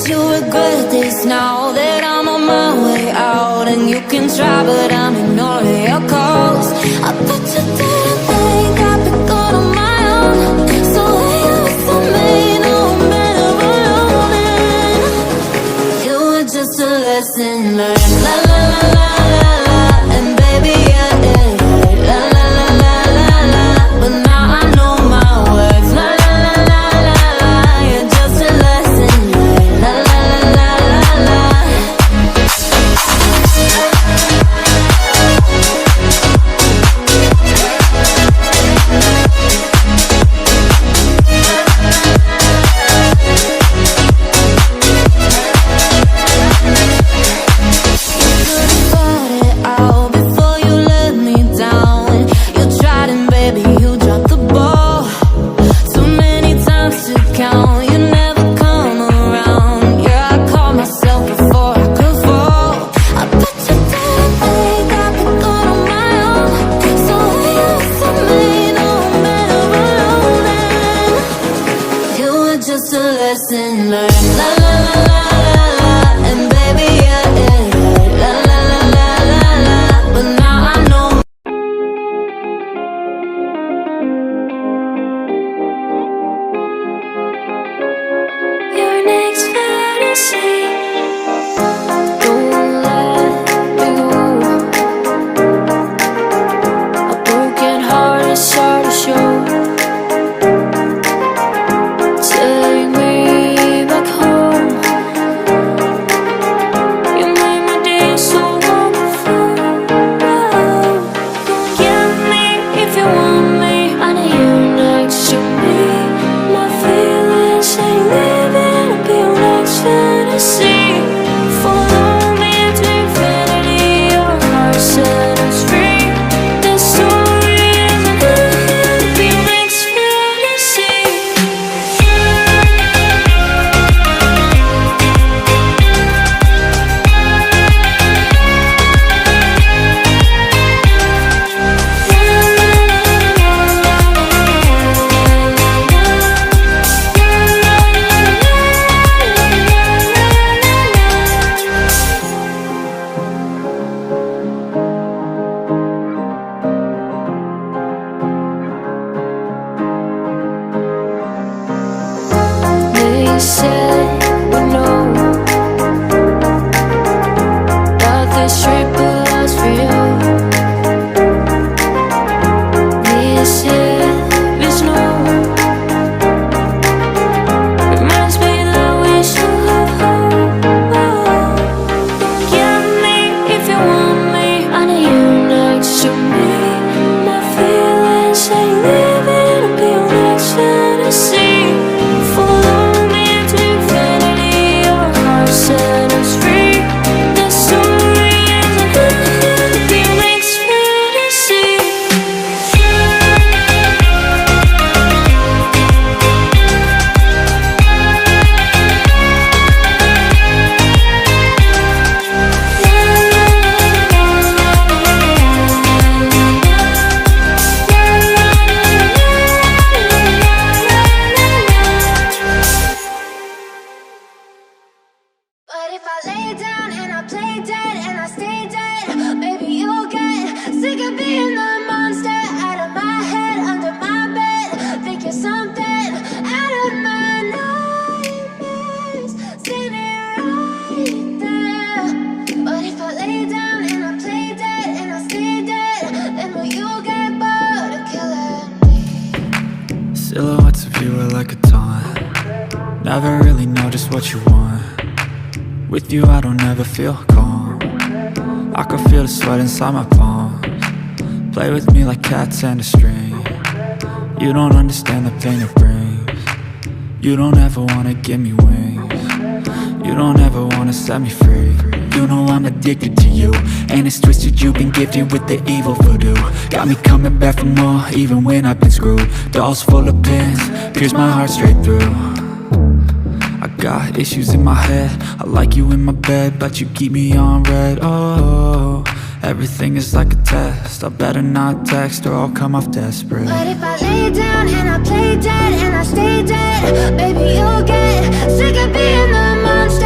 you regret this now that I'm on my way out? And you can try, but I'm ignoring your calls. I bet you didn't think I'd be good on my own. So when you with me, no matter what I'm in, you were just a lesson learned. La la la la la la, and baby yeah, yeah, yeah. La la la la la la, but now I know my words. La la la la la la, you're just a lesson learned. La la la la la la. Just a lesson learned. La la la la la la, and baby yeah, yeah, yeah. La la la la la la, but now I know. Your next fantasy. Don't let me go. A broken heart is hard to show. They said we know that this trip will last for you. This is no reminds me that we should have hope. Don't get me if you want me. I need you next to me. My feelings ain't living to be your next fantasy. But if I lay down and I play dead and I stay dead, maybe you'll get sick of being the monster out of my head, under my bed, thinking something out of my nightmares, standing right there. But if I lay down and I play dead and I stay dead, then will you get bored of killing me? Silhouettes of you are like a taunt. Never really know just what you want. With you I don't ever feel calm. I can feel the sweat inside my palms. Play with me like cats and a string. You don't understand the pain it brings. You don't ever wanna give me wings. You don't ever wanna set me free. You know I'm addicted to you, and it's twisted, you've been gifted with the evil voodoo. Got me coming back for more, even when I've been screwed. Dolls full of pins, pierce my heart straight through. I got issues in my head, I like you in my bed, but you keep me on red. Oh, everything is like a test. I better not text or I'll come off desperate. But if I lay down and I play dead and I stay dead, baby you'll get sick of being the monster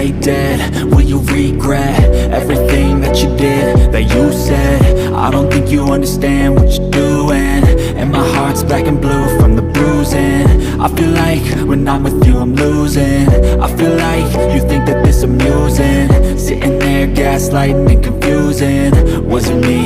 lay dead? Will you regret everything that you did, that you said? I don't think you understand what you're doing, and my heart's black and blue from the bruising. I feel like when I'm with you I'm losing. I feel like you think that this amusing, sitting there gaslighting and confusing. Was it me